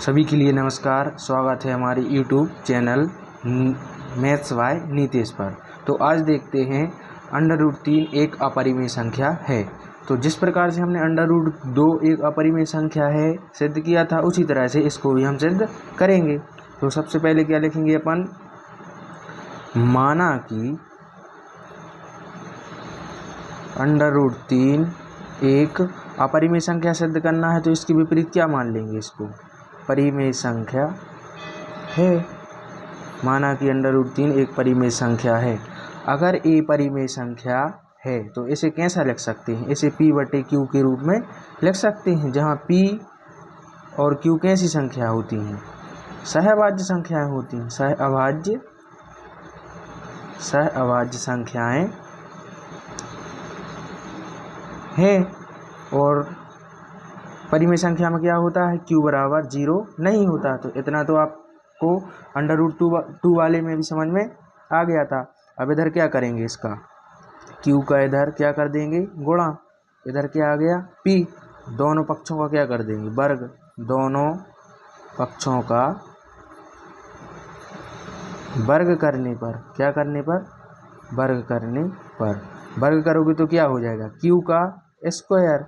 सभी के लिए नमस्कार। स्वागत है हमारे YouTube channel maths by Nitish पर। तो आज देखते हैं √3 एक अपरिमेय संख्या है। तो जिस प्रकार से हमने √2 एक अपरिमेय संख्या है सिद्ध किया था, उसी तरह से इसको भी हम सिद्ध करेंगे। तो सबसे पहले क्या लिखेंगे अपन, माना कि √3 एक अपरिमेय संख्या सिद्ध करना है, तो इसकी विपरीत क्या मान लेंगे, इसको परिमेय संख्या है। माना कि √3 एक परिमेय संख्या है। अगर ए परिमेय संख्या है तो इसे कैसा लिख सकते हैं, इसे P/Q के रूप में लिख सकते हैं, जहाँ P और Q कैसी संख्या होती हैं, सहअभाज्य संख्याएं होती हैं। सहअभाज्य संख्याएं हैं। और परिमेय संख्या में क्या होता है, Q बराबर 0 नहीं होता। तो इतना तो आपको √2 वाले में भी समझ में आ गया था। अब इधर क्या करेंगे, इसका Q का इधर क्या कर देंगे, गुणा। इधर क्या आ गया, P। दोनों पक्षों का क्या कर देंगे, वर्ग। दोनों पक्षों का वर्ग करने पर, क्या करने पर, वर्ग करने पर। वर्ग करोगे तो क्या हो जाएगा, Q का स्क्वायर।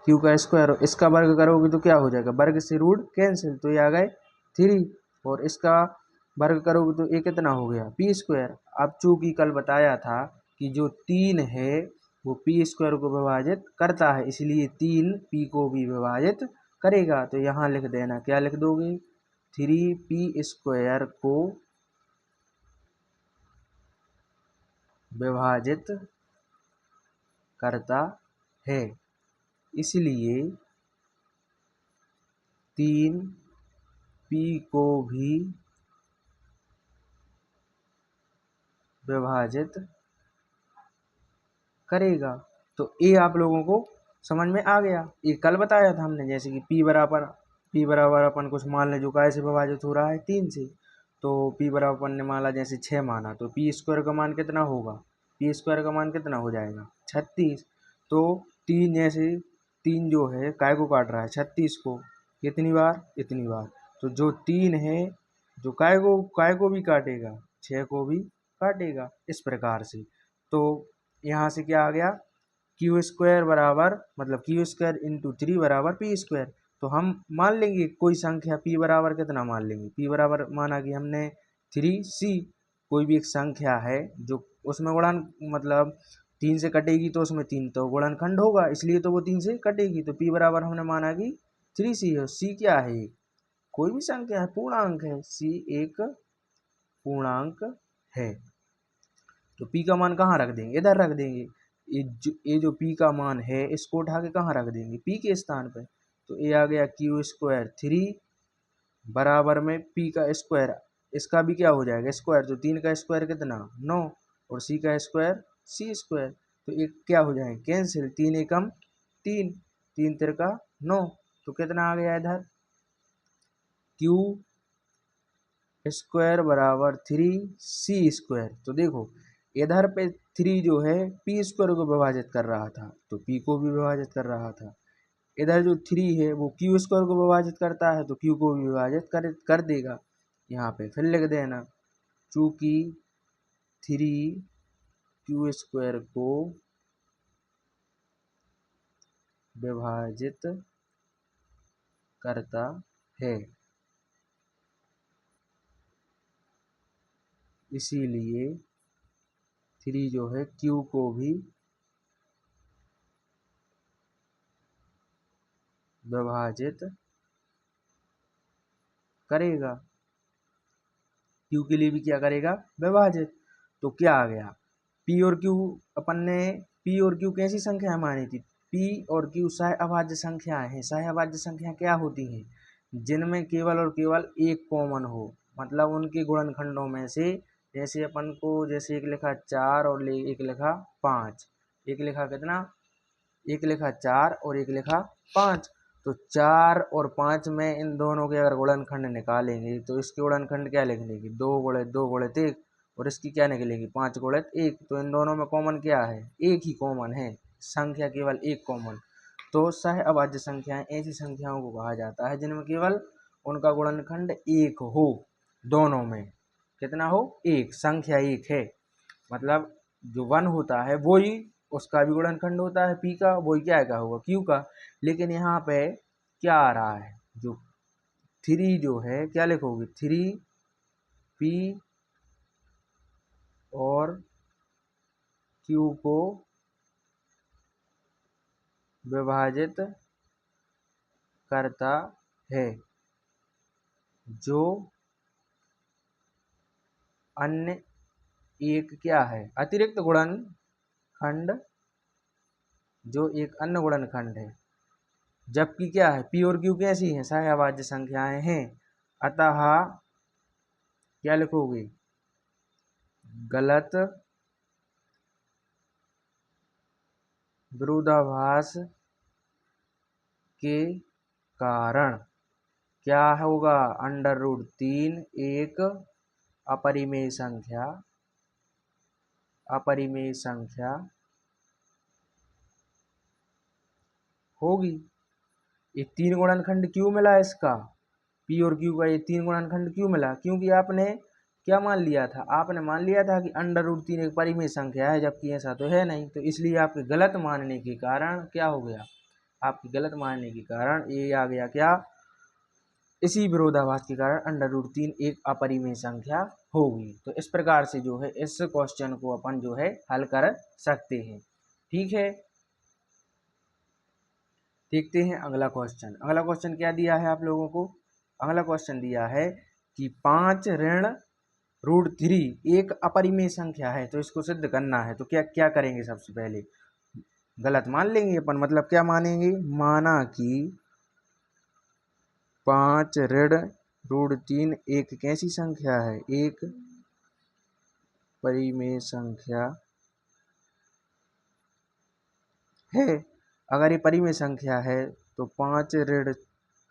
Q का स्क्वायर, इसका वर्ग करोगे तो क्या हो जाएगा, वर्ग से रूट कैंसिल, तो ये आ गए 3। और इसका वर्ग करोगे तो ये कितना हो गया, P²। अब चूंकि कल बताया था कि जो 3 है वो P² को विभाजित करता है, इसलिए 3 P को भी विभाजित करेगा। तो यहाँ लिख देना, क्या लिख दोगे, 3P² को विभाजित करता है, इसलिए 3P को भी विभाजित करेगा। तो ये आप लोगों को समझ में आ गया। ये कल बताया था हमने, जैसे कि P बराबर अपन कुछ मान ले जो काय से विभाजित हो रहा है, 3 से। तो P बराबर अपन ने माना जैसे 6 माना, तो P² का मान कितना होगा, P² का मान कितना हो जाएगा, 36। तो 3 जैसे 3 जो है काय को काट रहा है, 36 को। कितनी बार, इतनी बार। तो जो 3 है जो काय को भी काटेगा, 6 को भी काटेगा, इस प्रकार से। तो यहाँ से क्या आ गया, Q² बराबर, मतलब Q² × 3 बराबर P²। तो हम मान लेंगे कोई संख्या P बराबर कितना मान लेंगे, P बराबर माना कि हमने 3C। कोई भी एक संख्या है जो उसमें गुणन, मतलब 3 से कटेगी तो उसमें 3 तो गुणनखंड होगा, इसलिए तो वो 3 से कटेगी। तो P बराबर हमने माना कि 3C है। C क्या है, कोई भी संख्या है, पूर्णांक है। C एक पूर्णांक है। तो P का मान कहाँ रख देंगे, इधर रख देंगे। ये जो P का मान है इसको उठा के कहाँ रख देंगे, P के स्थान पे। तो ये आ गया Q² 3 बराबर में P का स्क्वायर। इसका भी क्या हो जाएगा, स्क्वायर। तो 3 का स्क्वायर कितना, 9। और C का स्क्वायर C²। तो ये क्या हो जाएगा, कैंसिल। 3 एकम 3, 3 तिरका 9। तो कितना आ गया इधर, Q² बराबर 3C²। तो देखो इधर पे 3 जो है P² को विभाजित कर रहा था, तो P को भी विभाजित कर रहा था। इधर जो 3 है वो Q² को विभाजित करता है, तो Q को भी विभाजित कर देगा। यहाँ पे फिर लिख देना, चूंकि 3Q² को विभाजित करता है, इसीलिए 3 जो है Q को भी विभाजित करेगा। Q के लिए भी क्या करेगा, विभाजित। तो क्या आ गया, P और Q, अपन ने P और Q कैसी संख्या मानी थी, P और Q सहअभाज्य संख्याएं हैं। सहअभाज्य संख्या क्या होती हैं, जिनमें केवल और केवल एक कॉमन हो, मतलब उनके गुणनखंडों में से। जैसे अपन को, जैसे एक लिखा 4 और एक लिखा 5, एक लिखा कितना, एक लिखा 4 और एक लिखा 5। तो 4 और 5 में इन दोनों के अगर गुणनखंड निकालेंगे तो इसके गुणनखंड क्या लिखेंगे, 2 × 2 × 1। और इसकी क्या निकलेगी, 5 × 1। तो इन दोनों में कॉमन क्या है, एक ही कॉमन है, संख्या केवल एक कॉमन। तो सहअभाज्य संख्याएं ऐसी संख्याओं को कहा जाता है जिनमें केवल उनका गुणनखंड 1 हो, दोनों में कितना हो, 1, संख्या 1 है, मतलब जो 1 होता है वही उसका भी गुणनखंड होता है p का, वही क्या का होगा, q का। लेकिन यहाँ पे क्या आ रहा है, जो 3 जो है क्या लिखोगे, 3p और q को विभाजित करता है, जो अन्य एक क्या है, अतिरिक्त गुणनखंड, जो एक अन्य गुणनखंड है। जबकि क्या है, p और q कैसी हैं, सह-अभाज्य संख्याएं हैं। अतः क्या लिखोगे, गलत विरोधाभास के कारण क्या होगा, √3 एक अपरिमेय संख्या होगी। ये 3 गुणनखंड क्यों मिला इसका, p और q का ये 3 गुणनखंड क्यों मिला, क्योंकि आपने क्या मान लिया था, आपने मान लिया था कि √3 एक परिमेय संख्या है, जबकि ऐसा तो है नहीं। तो इसलिए आपके गलत मानने के कारण क्या हो गया, आपके गलत मानने के कारण ये आ गया क्या, इसी विरोधाभास के कारण √3 एक अपरिमेय संख्या होगी। तो इस प्रकार से जो है इस क्वेश्चन को अपन जो है हल कर सकते हैं। ठीक है, देखते हैं अगला क्वेश्चन। अगला क्वेश्चन क्या दिया है आप लोगों को, अगला क्वेश्चन दिया है कि 5 ऋण √3 एक अपरिमेय संख्या है, तो इसको सिद्ध करना है। तो क्या क्या करेंगे, सबसे पहले गलत मान लेंगे अपन, मतलब क्या मानेंगे, माना कि 5 ऋण √3 एक कैसी संख्या है, एक परिमेय संख्या है। अगर ये परिमेय संख्या है तो 5 ऋण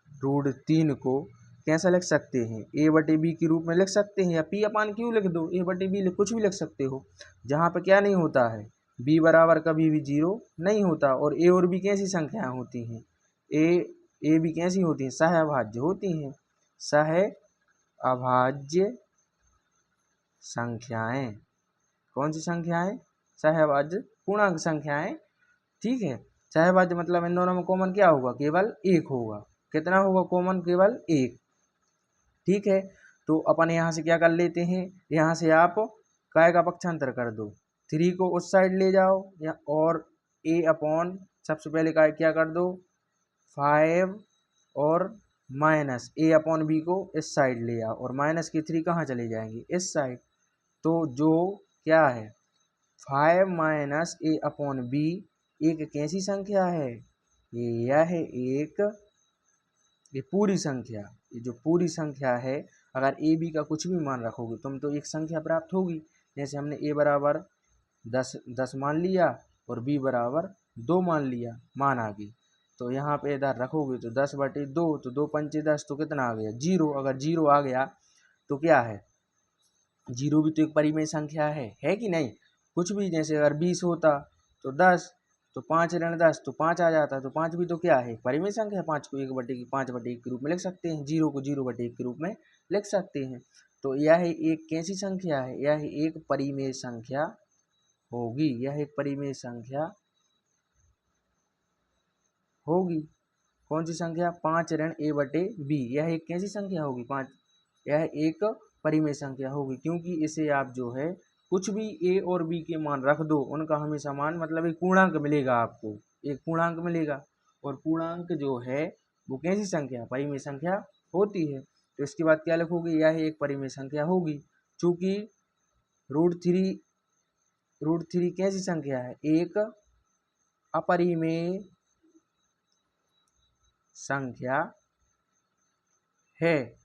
√3 को कैसा लिख सकते हैं, a/b के रूप में लिख सकते हैं, या p/q लिख दो, a/b कुछ भी लिख सकते हो। जहाँ पे क्या नहीं होता है, b बराबर कभी भी 0 नहीं होता, और a और b कैसी संख्याएं होती हैं, a b कैसी होती हैं, सह-अभाज्य होती हैं, सह-अभाज्य संख्याएं। कौन सी संख्याएं, सह-अभाज्य पूर्णांक संख्याएं। ठीक है, सह-अभाज्य मतलब इन दोनों में कॉमन क्या होगा, केवल 1 होगा। कितना होगा कॉमन, केवल 1। ठीक है, तो अपन यहाँ से क्या कर लेते हैं, यहाँ से आप काय का पक्षांतर कर दो, 3 को उस साइड ले जाओ, और a/, सबसे पहले काय क्या कर दो, 5, और माइनस a/b को इस साइड ले आओ, और माइनस के 3 कहाँ चले जाएंगे, इस साइड। तो जो क्या है, 5 माइनस a/b एक कैसी संख्या है, यह है एक, ये पूरी संख्या, ये जो पूरी संख्या है, अगर a b का कुछ भी मान रखोगे तुम तो एक संख्या प्राप्त होगी। जैसे हमने a बराबर 10 मान लिया और b बराबर 2 मान लिया, मान आ गई। तो यहाँ पे इधर रखोगे तो 10/2, तो 2 पंचे 10, तो कितना आ गया, 0। अगर 0 आ गया तो क्या है, 0 भी तो एक परिमेय संख्या है कि नहीं। कुछ भी, जैसे अगर 20 होता तो 10, तो 5 ऋण 10 तो 5 आ जाता, तो 5 भी तो क्या है, परिमेय संख्या। 5 को 5/1 के रूप में लिख सकते हैं, 0 को 0/1 के रूप में लिख सकते हैं। तो यह एक कैसी संख्या है, यह एक परिमेय संख्या होगी, यह एक परिमेय संख्या होगी। कौन सी संख्या, 5 ऋण a/b, यह एक कैसी संख्या होगी, 5, यह एक परिमेय संख्या होगी, क्योंकि इसे आप जो है कुछ भी a और b के मान रख दो, उनका हमेशा मान मतलब एक पूर्णांक मिलेगा, आपको एक पूर्णांक मिलेगा। और पूर्णांक जो है वो कैसी संख्या, परिमेय संख्या होती है। तो इसके बाद क्या लिखोगे, यह एक परिमेय संख्या होगी। चूंकि √3 कैसी संख्या है, एक अपरिमेय संख्या है।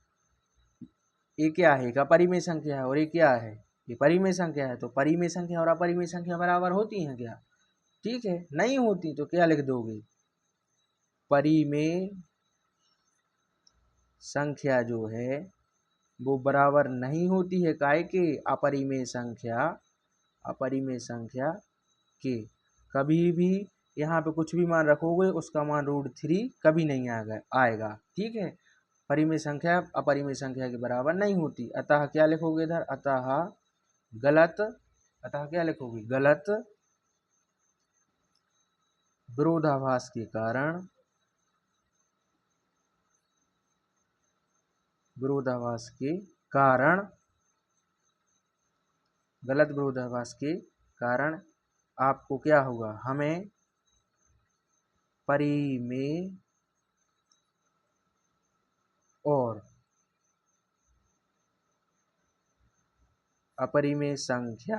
ये क्या है, एक अपरिमेय संख्या है, और ये क्या है, ये परिमेय संख्या है। तो परिमेय संख्या और अपरिमेय संख्या बराबर होती हैं क्या, ठीक है, नहीं होती। तो क्या लिख दोगे, परिमेय संख्या जो है वो बराबर नहीं होती है काय के, अपरिमेय संख्या के। कभी भी यहाँ पे कुछ भी मान रखोगे उसका मान √3 कभी नहीं आएगा। ठीक है, परिमेय संख्या अपरिमेय संख्या के बराबर नहीं होती। अतः क्या लिखोगे इधर, अतः गलत, अतः क्या लिखोगे, गलत विरोधाभास के कारण, विरोधाभास के कारण, गलत विरोधाभास के कारण आपको क्या होगा, हमें परिमेय और अपरिमेय संख्या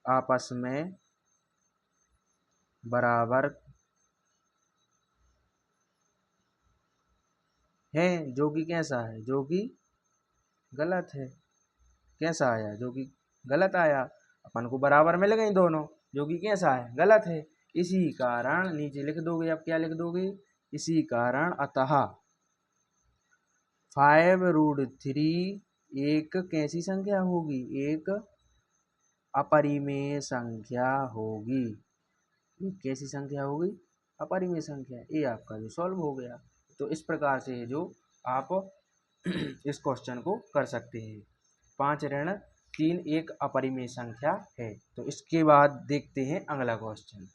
आपस में बराबर है, जो कि कैसा है, जो कि गलत है। कैसा आया, जो कि गलत आया, अपन को बराबर मिल गई दोनों, जो कि कैसा है, गलत है। इसी कारण नीचे लिख दोगे, अब क्या लिख दोगे, इसी कारण अतः 5√3 एक कैसी संख्या होगी, एक अपरिमेय संख्या होगी। एक कैसी संख्या होगी, अपरिमेय संख्या। ये आपका जो सॉल्व हो गया। तो इस प्रकार से जो आप इस क्वेश्चन को कर सकते हैं। 5 ऋण 3 एक अपरिमेय संख्या है। तो इसके बाद देखते हैं अगला क्वेश्चन।